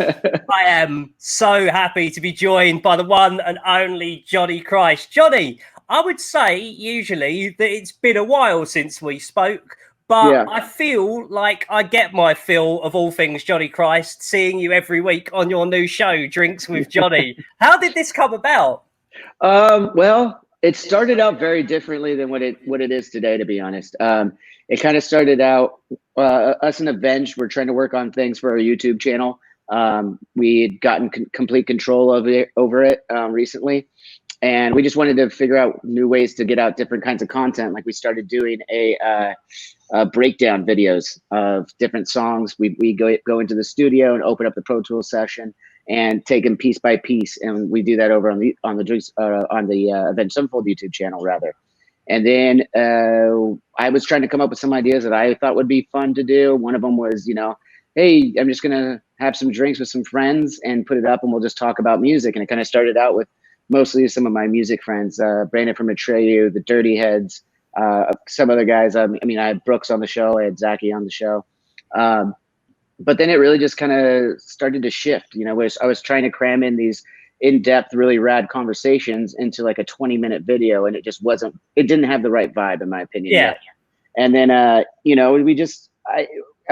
I am so happy to be joined by the one and only Johnny Christ. Johnny, I would say usually that it's been a while since we spoke, but Yeah. I feel like I get my fill of all things Johnny Christ, seeing you every week on your new show, Drinks with Johnny. How did this come about? Well, it started out very differently than what it is today, to be honest. It kind of started out us and Avenged were trying to work on things for our YouTube channel. We had gotten complete control of it over it recently, and we just wanted to figure out new ways to get out different kinds of content. Like we started doing a breakdown videos of different songs. We go into the studio and open up the Pro Tools session and take them piece by piece, and we do that over on the Avenged Sevenfold YouTube channel rather. And then I was trying to come up with some ideas that I thought would be fun to do. One of them was, hey, I'm just gonna have some drinks with some friends and put it up, and we'll just talk about music. And it kind of started out with mostly some of my music friends, Brandon from Atreyu, the Dirty Heads, some other guys. I had Brooks on the show, I had Zachy on the show. But then it really just kind of started to shift, where I was trying to cram in these in-depth, really rad conversations into like a 20-minute video, and it didn't have the right vibe, in my opinion. Yeah. Yet. And then, at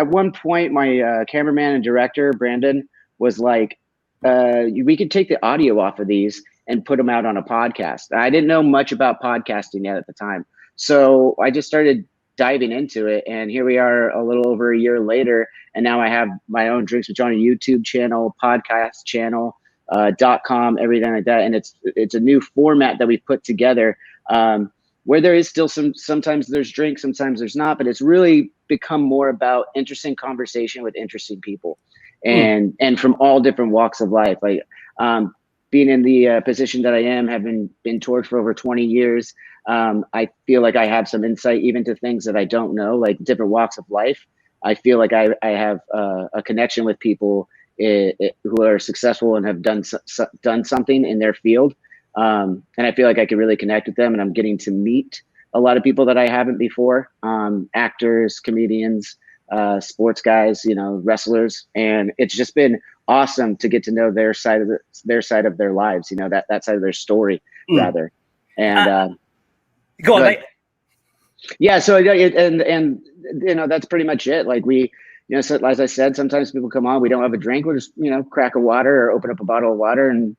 one point, my cameraman and director, Brandon, was like, we could take the audio off of these and put them out on a podcast. I didn't know much about podcasting yet at the time. So I just started diving into it, and here we are a little over a year later, and now I have my own Drinks with Johnny YouTube channel, podcast channel, .com, everything like that. And it's a new format that we've put together, where there is still sometimes there's drinks, sometimes there's not, but it's really become more about interesting conversation with interesting people, and from all different walks of life. Like being in the position that I am, having been toured for over 20 years, I feel like I have some insight even to things that I don't know, like different walks of life. I feel like I have a connection with people who are successful and have done something in their field. And I feel like I could really connect with them, and I'm getting to meet a lot of people that I haven't before, actors, comedians, sports guys, wrestlers. And it's just been awesome to get to know their side of their lives, that side of their story rather. And go on, mate. Yeah. So, and that's pretty much it. Like so as I said, sometimes people come on, we don't have a drink. We'll just, crack a water or open up a bottle of water and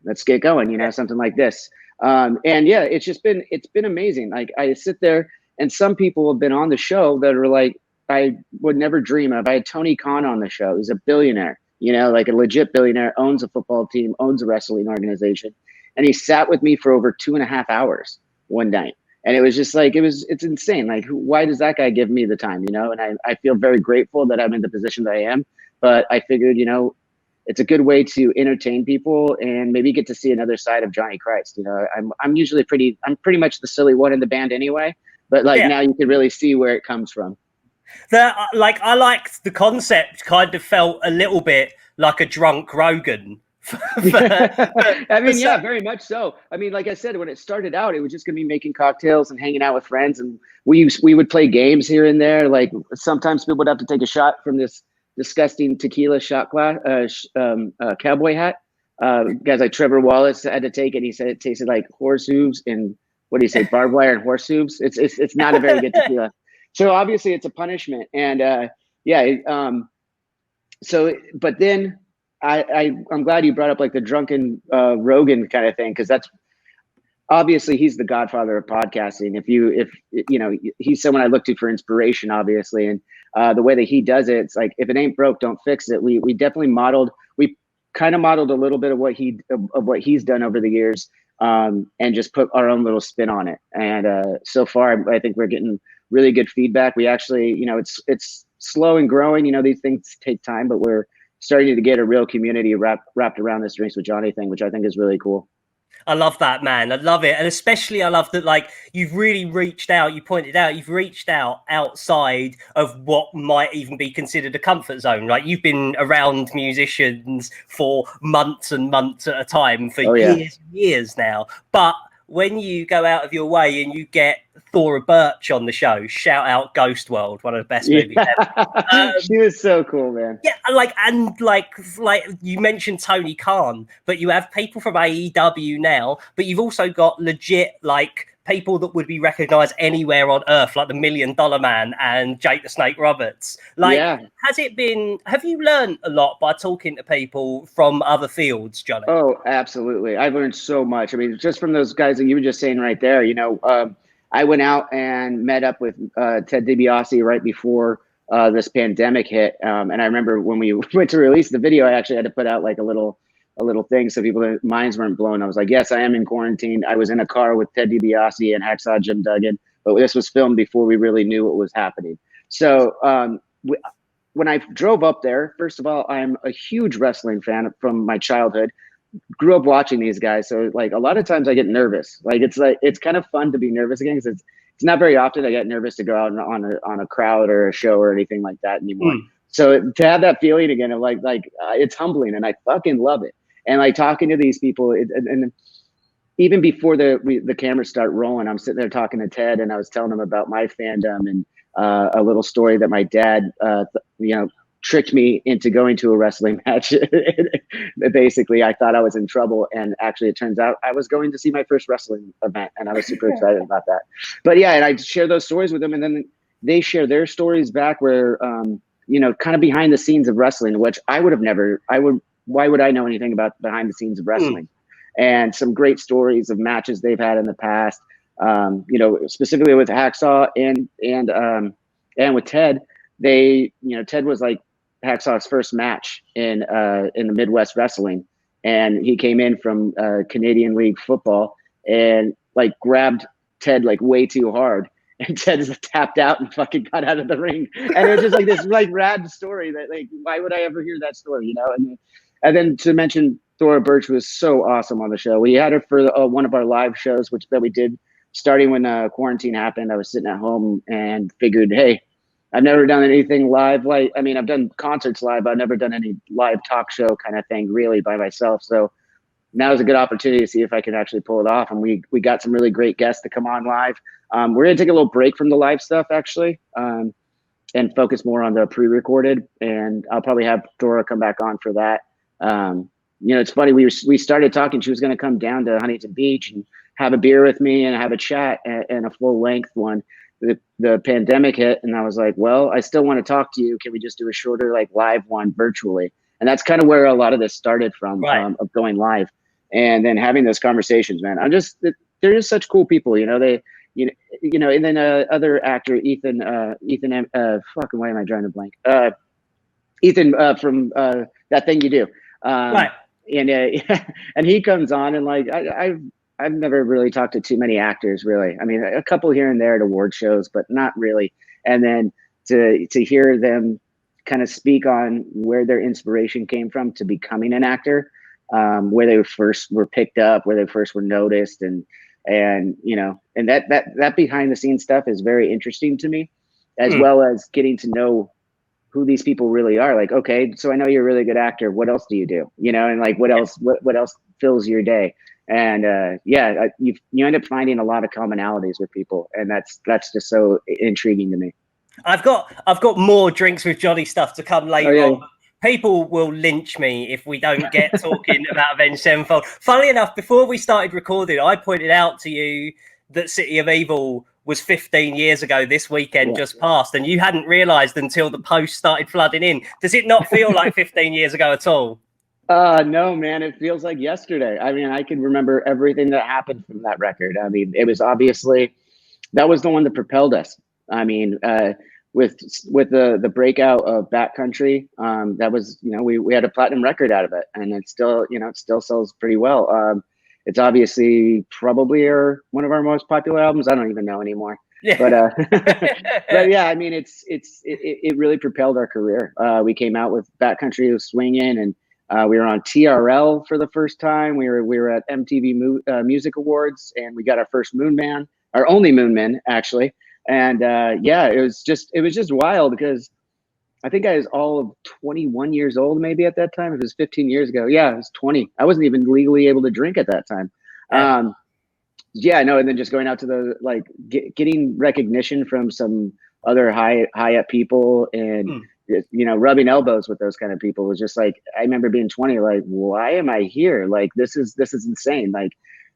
let's get going, something like this. And yeah, it's been amazing. Like I sit there, and some people have been on the show that are like, I would never dream of. I had Tony Khan on the show. He's a billionaire, like a legit billionaire, owns a football team, owns a wrestling organization. And he sat with me for over 2.5 hours one night. And it was just like, it's insane. Like, why does that guy give me the time, And I feel very grateful that I'm in the position that I am. But I figured, it's a good way to entertain people and maybe get to see another side of Johnny Christ. I'm usually I'm pretty much the silly one in the band anyway. But now you can really see where it comes from. I liked the concept. Kind of felt a little bit like a drunk Rogan. Yeah, very much so. Like I said, when it started out, it was just gonna be making cocktails and hanging out with friends, and we would play games here and there. Like sometimes people would have to take a shot from this disgusting tequila shot glass, cowboy hat. Guys like Trevor Wallace had to take it. He said it tasted like horse hooves and what do you say, barbed wire and horse hooves. It's not a very good tequila. So obviously it's a punishment, and but then. I'm glad you brought up like the drunken Rogan kind of thing, because that's obviously he's the godfather of podcasting. If he's someone I look to for inspiration, obviously, and the way that he does it, it's like if it ain't broke, don't fix it. We definitely kind of modeled a little bit of what he's done over the years, and just put our own little spin on it. And so far, I think we're getting really good feedback. We actually, it's slow and growing. These things take time, but we're starting to get a real community wrapped around this Drinks with Johnny thing, which I think is really cool. I love that, man. I love it. And especially I love that, like, you've really reached out. You pointed out, you've reached out outside of what might even be considered a comfort zone. Like, you've been around musicians for months and months at a time for years and years now. But when you go out of your way and you get Thora Birch on the show, shout out Ghost World, one of the best movies ever. She was so cool, man. Yeah, like you mentioned Tony Khan, but you have people from AEW now, but you've also got legit like people that would be recognized anywhere on earth, like the $1 Million Man and Jake the Snake Roberts. Like, have you learned a lot by talking to people from other fields, Johnny? Oh, absolutely. I've learned so much. I mean, just from those guys that you were just saying right there, I went out and met up with Ted DiBiase right before this pandemic hit. And I remember when we went to release the video, I actually had to put out like a little thing so people's minds weren't blown. I was like, yes, I am in quarantine. I was in a car with Ted DiBiase and Hacksaw Jim Duggan, but this was filmed before we really knew what was happening. So when I drove up there, first of all, I'm a huge wrestling fan from my childhood. Grew up watching these guys, so like a lot of times I get nervous. Like it's kind of fun to be nervous again because it's not very often I get nervous to go out on a crowd or a show or anything like that anymore. So to have that feeling again of like it's humbling, and I fucking love it. And like talking to these people, and even before the cameras start rolling, I'm sitting there talking to Ted, and I was telling him about my fandom and a little story that my dad, tricked me into going to a wrestling match. Basically, I thought I was in trouble, and actually it turns out I was going to see my first wrestling event, and I was super excited about that. But yeah, and I share those stories with them, and then they share their stories back where, kind of behind the scenes of wrestling, which why would I know anything about behind the scenes of wrestling? And some great stories of matches they've had in the past, specifically with Hacksaw and with Ted. Ted was like Hacksaw's first match in the Midwest wrestling, and he came in from Canadian League football and like grabbed Ted like way too hard, and Ted just tapped out and fucking got out of the ring. And it was just like this like rad story that like why would I ever hear that story, And then to mention Thora Birch was so awesome on the show. We had her for one of our live shows, that we did starting when quarantine happened. I was sitting at home and figured, hey, I've never done anything live. I've done concerts live, but I've never done any live talk show kind of thing really by myself. So now is a good opportunity to see if I can actually pull it off. And we got some really great guests to come on live. We're going to take a little break from the live stuff actually, and focus more on the pre-recorded. And I'll probably have Thora come back on for that. It's funny. We started talking. She was going to come down to Huntington Beach and have a beer with me and have a chat and a full length one. The pandemic hit, and I was like, well, I still want to talk to you. Can we just do a shorter like live one virtually? And that's kind of where a lot of this started from, right. Of going live and then having those conversations, man. They're just such cool people, and then other actor, Ethan, fucking why am I drawing a blank? Ethan from That Thing You Do. Right. And he comes on and like, I've never really talked to too many actors, really. I mean, a couple here and there at award shows, but not really. And then to hear them kind of speak on where their inspiration came from to becoming an actor, where they first were picked up, where they first were noticed, and that behind the scenes stuff is very interesting to me, as well as getting to know who these people really are. Like, okay, so I know you're a really good actor. What else do you do? And like, what else fills your day? And you end up finding a lot of commonalities with people, and that's just so intriguing to me. I've got more drinks with Johnny stuff to come later on. People will lynch me if we don't get talking about Avenged Sevenfold. Funnily enough, before we started recording, I pointed out to you that City of Evil was 15 years ago this weekend just passed, and you hadn't realized until the post started flooding in. Does it not feel like 15 years ago at all? No, man, it feels like yesterday. I mean, I can remember everything that happened from that record. I mean, it was obviously, that was the one that propelled us. I mean, with the breakout of Backcountry, that was, we had a platinum record out of it, and it still sells pretty well. It's obviously probably one of our most popular albums. I don't even know anymore. Yeah. But yeah, I mean, it really propelled our career. We came out with Backcountry was swinging, and we were on TRL for the first time. We were at MTV Music Awards, and we got our first Moon Man, our only Moon Man actually. And it was just wild because I think I was all of 21 years old maybe at that time. It was 15 years ago. Yeah, I was 20. I wasn't even legally able to drink at that time. yeah, no, and then just going out to the like getting recognition from some other high up people, and Mm. rubbing elbows with those kind of people was just like, I remember being 20, like, why am I here? Like, this is insane. Like,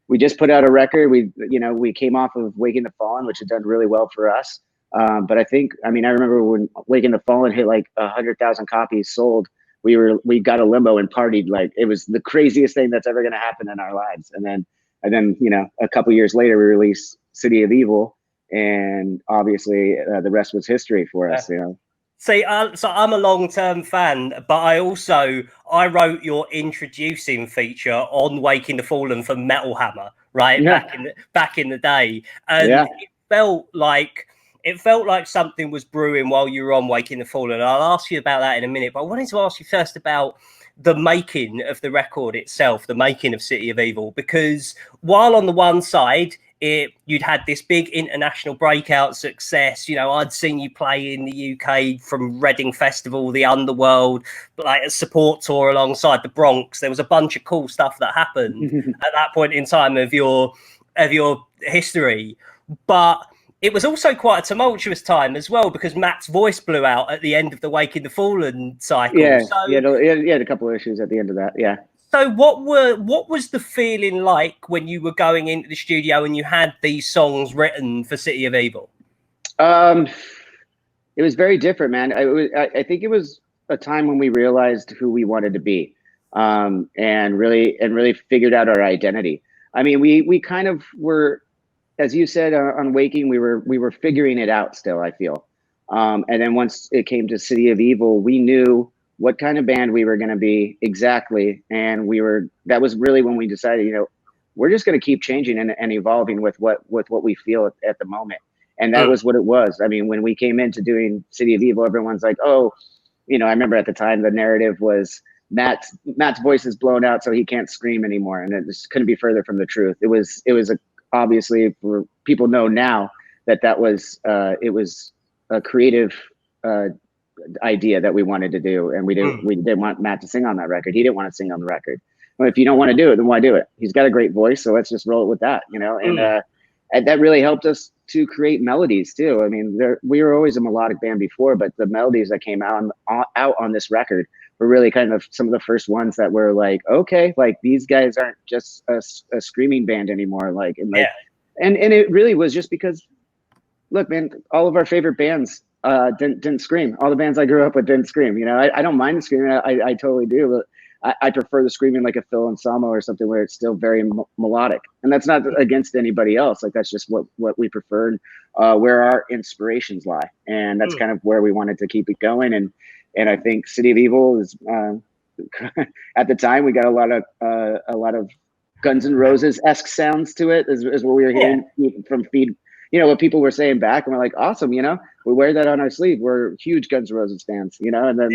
we just put out a record. We came off of Waking the Fallen, which had done really well for us. But I remember when Waking the Fallen hit like 100,000 copies sold. We got a limo and partied like it was the craziest thing that's ever going to happen in our lives. And then a couple years later, we released City of Evil, and obviously the rest was history for us. See, so I'm a long-term fan, but I wrote your introducing feature on Waking the Fallen for Metal Hammer, right? Yeah, Back in the day, and yeah, it felt like something was brewing while you were on Waking the Fallen. I'll ask you about that in a minute, but I wanted to ask you first about the making of the record itself, the making of City of Evil, because while on the one side you'd had this big international breakout success. I'd seen you play in the UK from Reading Festival, the Underworld, like a support tour alongside the Bronx. There was a bunch of cool stuff that happened at that point in time of your history, but it was also quite a tumultuous time as well because Matt's voice blew out at the end of the Waking the Fallen cycle. yeah. So, He had a couple of issues at the end of that. Yeah. so what was the feeling like when you were going into the studio and you had these songs written for City of Evil? It was very different, man. I think it was a time when we realized who we wanted to be, and really figured out our identity. I mean, we kind of were, as you said, on Waking, we were figuring it out still, I feel. And then once it came to City of Evil, we knew what kind of band we were going to be exactly, and that was really when we decided, we're just going to keep changing and evolving with what we feel at the moment. And that was what it was. I mean, when we came into doing City of Evil, everyone's like, oh, I remember at the time the narrative was Matt's voice is blown out, so he can't scream anymore, and it just couldn't be further from the truth. It was obviously, for people know now that was it was a creative idea that we wanted to do, and we didn't want Matt to sing on that record. He didn't want to sing on the record. Well, if you don't want to do it, then why do it? He's got a great voice, so let's just roll it with that, and that really helped us to create melodies too. I mean, we were always a melodic band before, but the melodies that came out on this record were really kind of some of the first ones that were like, okay, like these guys aren't just a screaming band anymore. And it really was just because, look, man, all of our favorite bands didn't scream. All the bands I grew up with didn't scream. I don't mind the screaming. I totally do. But I prefer the screaming like a Phil Anselmo or something where it's still very melodic. And that's not against anybody else. Like, that's just what we prefer, and where our inspirations lie. And that's kind of where we wanted to keep it going. And I think City of Evil is, at the time, we got a lot of Guns N' Roses-esque sounds to it, is what we were hearing from feed. What people were saying back, and we're like, awesome, we wear that on our sleeve. We're huge Guns N' Roses fans, and then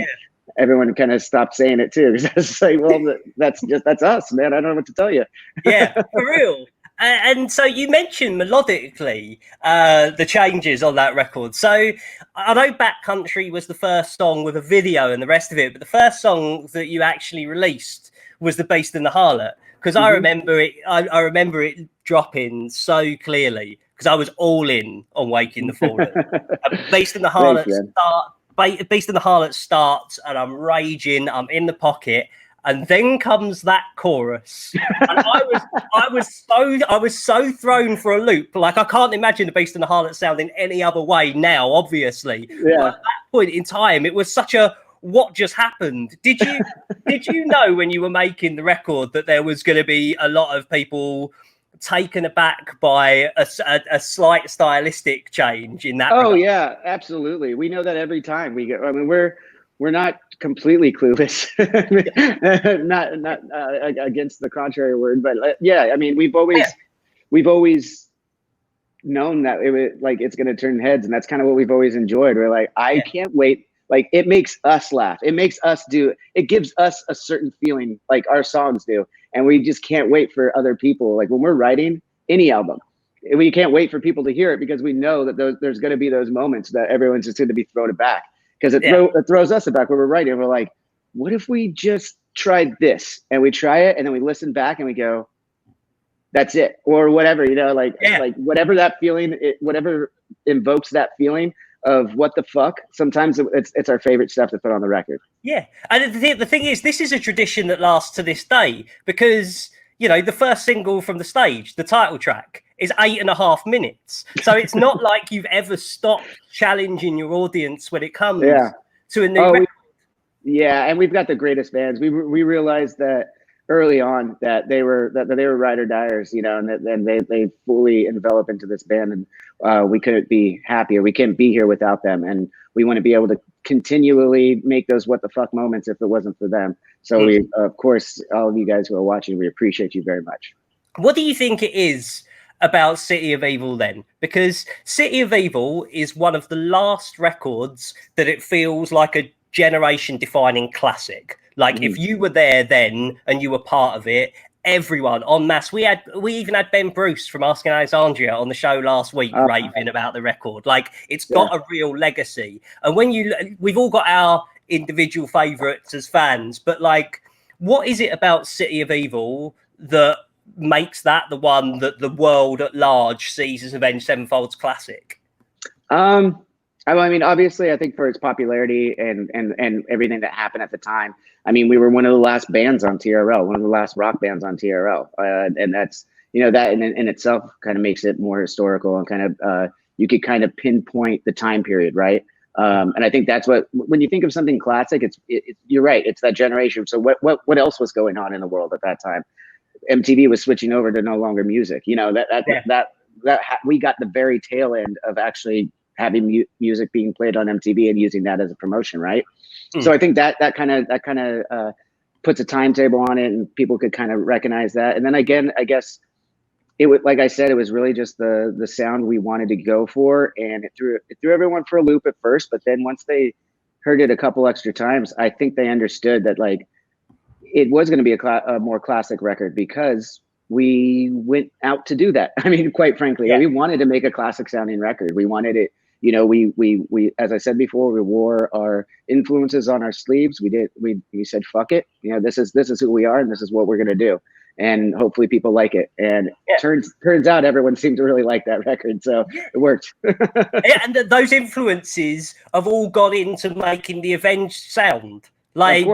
everyone kind of stopped saying it too, because it's like, well, that's us, man. I don't know what to tell you. Yeah, for real. And so you mentioned melodically the changes on that record. So I know Backcountry was the first song with a video and the rest of it, but the first song that you actually released was The Beast and the Harlot, because I remember it. I remember it dropping so clearly because I was all in on Waking the Fallen. Beast and the Harlot Beast and the Harlot starts, and I'm raging. I'm in the pocket. And then comes that chorus, and I was so thrown for a loop. Like, I can't imagine the Beast and the Harlot sounding any other way now, obviously. Yeah. But at that point in time, it was such a what just happened. Did you know when you were making the record that there was going to be a lot of people taken aback by a slight stylistic change in that? Oh, yeah, absolutely. We know that every time we get. I mean, we're not completely clueless, not against the contrary word, but yeah, I mean, we've always known that it's going to turn heads, and that's kind of what we've always enjoyed. We're like, I can't wait. Like, it makes us laugh. It makes us it gives us a certain feeling, like our songs do. And we just can't wait for other people. Like, when we're writing any album, we can't wait for people to hear it, because we know that there's going to be those moments that everyone's just going to be thrown aback. Because it throws us back when we're writing. We're like, what if we just tried this? And we try it, and then we listen back and we go, that's it, or whatever, like Yeah. like whatever that feeling, whatever invokes that feeling of what the fuck. Sometimes it's our favorite stuff to put on the record. Yeah, and the thing is, this is a tradition that lasts to this day because the first single from the stage, the title track, is 8.5 minutes. So it's not like you've ever stopped challenging your audience when it comes to a new record. Yeah, and we've got the greatest bands. We realized that early on that they were ride or diers, and that they fully envelop into this band, and we couldn't be happier. We can't be here without them, and we want to be able to continually make those what the fuck moments if it wasn't for them. So we, of course, all of you guys who are watching, we appreciate you very much. What do you think it is about City of Evil then? Because City of Evil is one of the last records that it feels like a generation defining classic. Like if you were there then and you were part of it, everyone en masse. We even had Ben Bruce from Asking Alexandria on the show last week raving about the record. Like it's got a real legacy. And when we've all got our individual favorites as fans, but like what is it about City of Evil that makes that the one that the world at large sees as Avenged Sevenfold's classic? I mean, obviously, I think for its popularity and everything that happened at the time. I mean, we were one of the last bands on TRL, one of the last rock bands on TRL, and that's that in itself kind of makes it more historical and kind of you could kind of pinpoint the time period, right? And I think that's when you think of something classic, you're right, it's that generation. So what else was going on in the world at that time? MTV was switching over to no longer music. That we got the very tail end of actually having music being played on MTV and using that as a promotion, right? So I think that kind of puts a timetable on it, and people could kind of recognize that. And then again, I guess it would, like I said, it was really just the sound we wanted to go for, and it threw everyone for a loop at first. But then once they heard it a couple extra times, I think they understood that like it was going to be a more classic record because we went out to do that. I mean, quite frankly, we wanted to make a classic sounding record. We wanted it. We as I said before, we wore our influences on our sleeves. We said, fuck it. This is who we are, and this is what we're going to do. And hopefully people like it. And turns out everyone seemed to really like that record. So it worked. And those influences have all gone into making the Avenged sound. Like,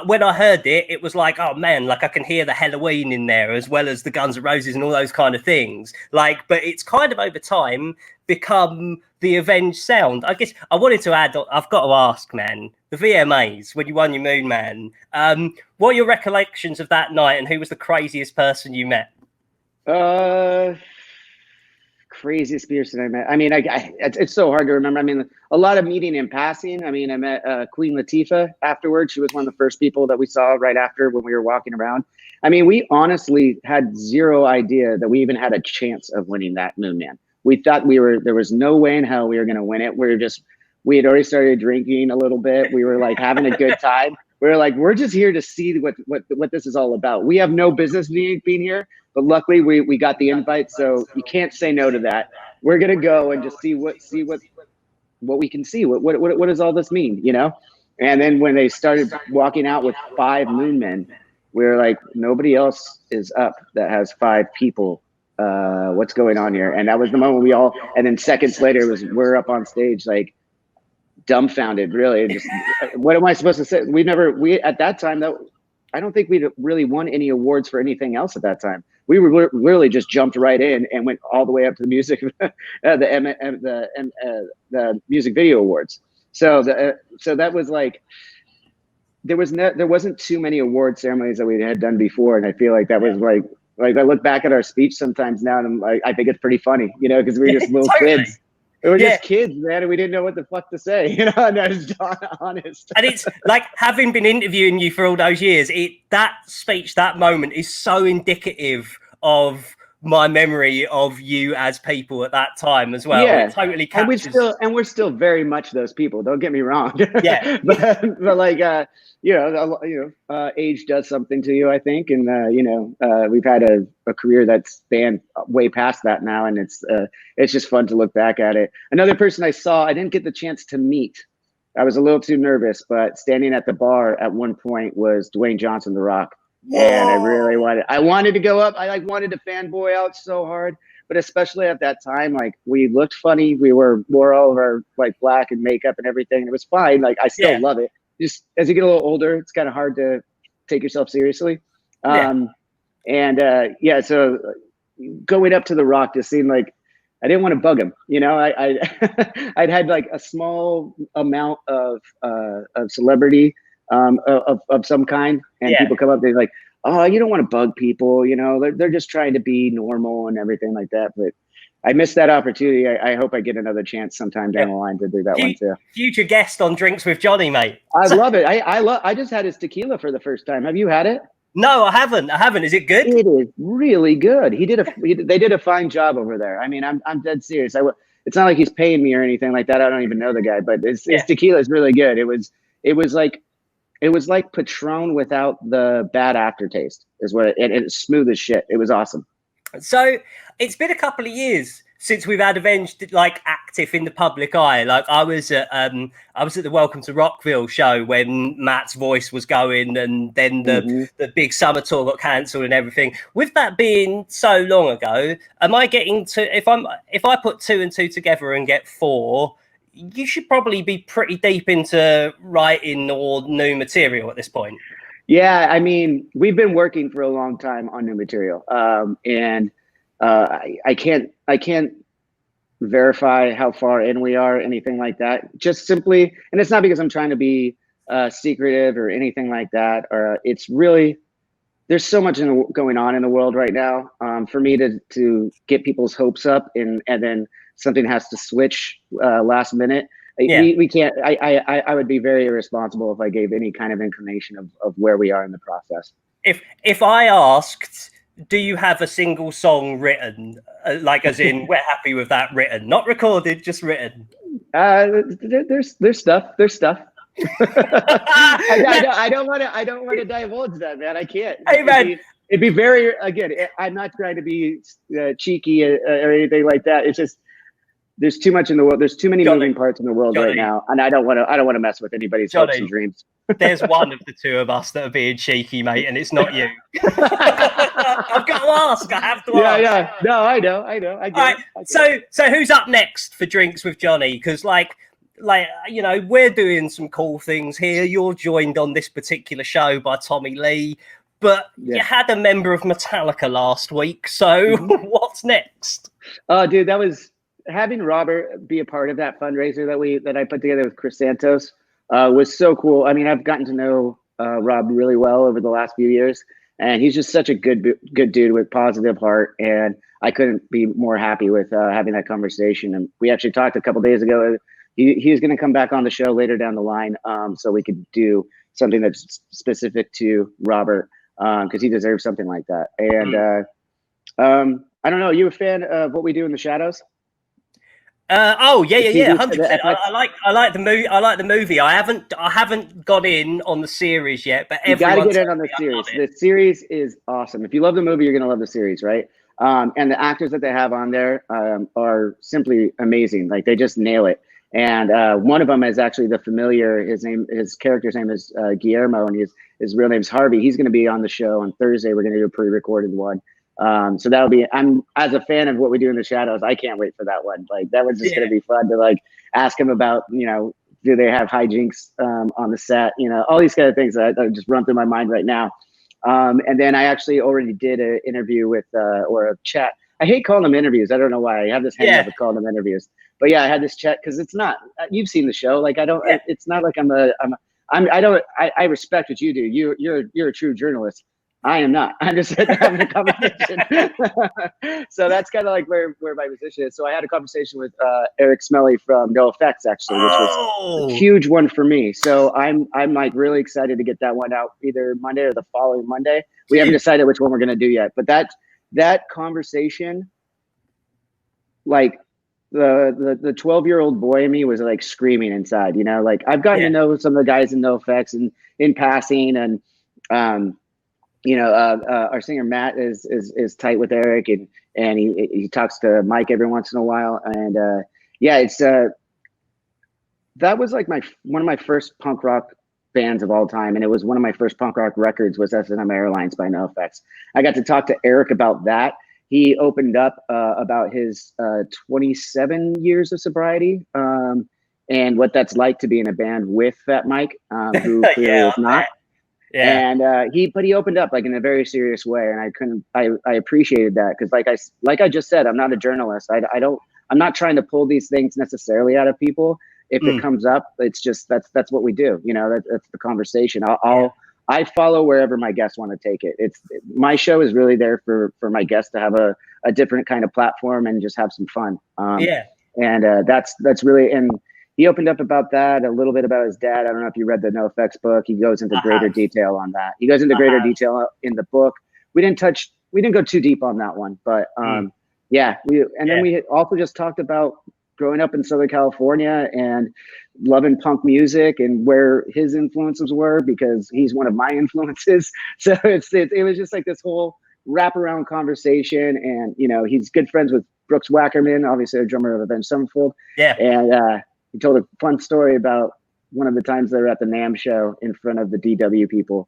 when I heard it, it was like, oh man, like I can hear the Halloween in there as well as the Guns N' Roses and all those kind of things. Like, but it's kind of over time become the Avenged sound. I guess I wanted to add, I've got to ask, man, the VMAs, when you won your Moon Man, what are your recollections of that night and who was the craziest person you met? Craziest person I met. I mean, it's so hard to remember. I mean, a lot of meeting in passing. I mean, I met Queen Latifah afterwards. She was one of the first people that we saw right after when we were walking around. I mean, we honestly had zero idea that we even had a chance of winning that Moon Man. We thought there was no way in hell we were going to win it. We had already started drinking a little bit. We were like having a good time. We were like, we're just here to see what this is all about. We have no business being here, but luckily we got the invite, so you can't say no to that. We're gonna go and just see what we can see. What does all this mean, And then when they started walking out with 5 Moon Men, we were like, nobody else is up that has 5 people. What's going on here? And that was the moment and then seconds later we're up on stage like dumbfounded, really. Just what am I supposed to say? We at that time, I don't think we'd really won any awards for anything else at that time. We were really just jumped right in and went all the way up to the music, the music video awards. So that was like there wasn't too many award ceremonies that we had done before, and I feel like that was like I look back at our speech sometimes now, and I think it's pretty funny, because we were just little kids. We were just kids, man, and we didn't know what the fuck to say, and I was honest. And it's like, having been interviewing you for all those years, that speech, that moment is so indicative of my memory of you as people at that time as well. Yeah, it totally captures. And we're still very much those people. Don't get me wrong. Yeah, but like age does something to you, I think, and we've had a career that's spanned way past that now, and it's just fun to look back at it. Another person I saw, I didn't get the chance to meet. I was a little too nervous, but standing at the bar at one point was Dwayne Johnson, The Rock. And Whoa. I wanted to go up. I like wanted to fanboy out so hard, but especially at that time, like we looked funny. We wore all of our like black and makeup and everything. It was fine. Like I still Yeah. love it. Just as you get a little older, it's kind of hard to take yourself seriously. Yeah. Um, and yeah, so going up to the Rock just seemed like I didn't want to bug him. You know, I'd had like a small amount of celebrity of some kind, and Yeah. people come up, they're like, "Oh, you don't want to bug people. You know, they're just trying to be normal and everything like that." But I missed that opportunity. I hope I get another chance sometime down Yeah. the line to do that one too. Future guest on Drinks with Johnny, mate. I love it. I just had his tequila for the first time. Have you had it? No, I haven't. I haven't. Is it good? It is really good. They did a fine job over there. I mean, I'm dead serious. It's not like he's paying me or anything like that. I don't even know the guy, but his Yeah. tequila is really good. It was like Patron without the bad aftertaste. Is what it's smooth as shit. It was awesome. So it's been a couple of years since we've had Avenged like active in the public eye. Like I was at the Welcome to Rockville show when Matt's voice was going, and then the big summer tour got cancelled and everything. With that being so long ago, am I getting to if I put 2 and 2 together and get 4? You should probably be pretty deep into writing or new material at this point. Yeah, I mean, we've been working for a long time on new material, and I can't verify how far in we are, anything like that. Just simply, and it's not because I'm trying to be secretive or anything like that. Or it's really there's so much going on in the world right now. For me to get people's hopes up, and then something has to switch last minute. Yeah. We can't. I would be very irresponsible if I gave any kind of inclination of where we are in the process. If I asked, do you have a single song written, like as in we're happy with that written, not recorded, just written? There's stuff. There's stuff. I don't want to divulge that, man. I can't. Hey, man. It'd be very again. I'm not trying to be cheeky or anything like that. It's just there's too much in the world. There's too many moving parts in the world right now, and I don't want to mess with anybody's hopes and dreams. There's one of the two of us that are being cheeky, mate, and it's not you. I've got to ask. I have to ask. Yeah. No, I know. I get it. So who's up next for Drinks with Johnny? Because like you know, we're doing some cool things here. You're joined on this particular show by Tommy Lee, but you had a member of Metallica last week. So what's next? Oh, dude, that was having Robert be a part of that fundraiser that I put together with Chris Santos. Was so cool. I mean, I've gotten to know Rob really well over the last few years, and he's just such a good dude with positive heart. And I couldn't be more happy with having that conversation. And we actually talked a couple days ago. He was going to come back on the show later down the line, so we could do something that's specific to Robert, because he deserves something like that. And I don't know. Are you a fan of what we do in the shadows? Yeah, 100%. I like the movie. I like the movie. I haven't got in on the series yet, but you got to get in on the series. The series is awesome. If you love the movie, you're gonna love the series, right? And the actors that they have on there are simply amazing. Like they just nail it. And one of them is actually the familiar. His character's name is Guillermo, and his real name's Harvey. He's gonna be on the show on Thursday. We're gonna do a pre-recorded one. So that'll be, I'm as a fan of what we do in the shadows, I can't wait for that one. Like that was just going to be fun to like ask him about, you know, do they have hijinks on the set, you know, all these kind of things that just run through my mind right now. And then I actually already did an interview with, or a chat. I hate calling them interviews. I don't know why I have this hang up with calling them interviews, but yeah, I had this chat because it's not, you've seen the show. Like it's not like I respect what you do. You're a true journalist. I am not. I'm just having a conversation. So that's kind of like where my position is. So I had a conversation with Eric Smelly from No Effects, actually, which was a huge one for me. So I'm like really excited to get that one out either Monday or the following Monday. We haven't decided which one we're going to do yet, but that conversation, like the 12-year-old boy in me was like screaming inside, you know, like I've gotten to know some of the guys in No Effects and in passing, and you know, our singer Matt is tight with Eric, and he talks to Mike every once in a while, and it's that was like one of my first punk rock bands of all time. And it was one of my first punk rock records was S&M Airlines by NoFX. I got to talk to Eric about that. He opened up about his 27 years of sobriety and what that's like to be in a band with Fat Mike, who clearly is not. Yeah. And he opened up like in a very serious way, and I appreciated that because like I just said, I'm not a journalist. I'm not trying to pull these things necessarily out of people. If it comes up, it's just that's what we do. You know, that's the conversation. I follow wherever my guests want to take it. My show is really there for my guests to have a different kind of platform and just have some fun. And that's really, and he opened up about that, a little bit about his dad. I don't know if you read the NoFX book. He goes into greater detail on that. He goes into greater detail in the book. We didn't go too deep on that one, but then we also just talked about growing up in Southern California and loving punk music and where his influences were, because he's one of my influences. So it was just like this whole wraparound conversation. And, you know, he's good friends with Brooks Wackerman, obviously a drummer of Avenged Sevenfold. Yeah. And he told a fun story about one of the times they were at the NAMM show in front of the DW people.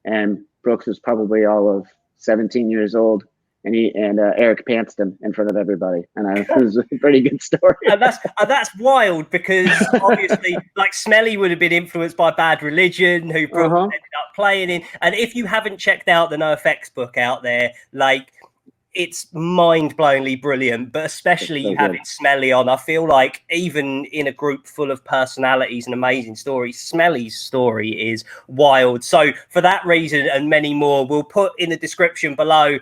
And Brooks was probably all of 17 years old. And Eric pantsed him in front of everybody, and it was a pretty good story. And that's wild, because obviously, like, Smelly would have been influenced by Bad Religion, who Brooks ended up playing in. And if you haven't checked out the NoFX book out there, like, it's mind-blowingly brilliant. But especially you having Smelly on, I feel like even in a group full of personalities and amazing stories, Smelly's story is wild. So for that reason and many more, we'll put in the description below.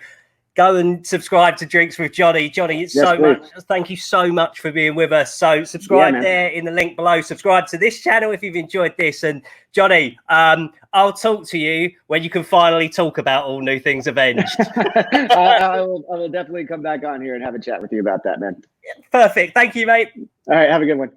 Go and subscribe to Drinks with Johnny. Johnny, thank you so much for being with us. So subscribe there in the link below. Subscribe to this channel if you've enjoyed this. And Johnny, I'll talk to you when you can finally talk about all new things Avenged. I will definitely come back on here and have a chat with you about that, man. Perfect. Thank you, mate. All right. Have a good one.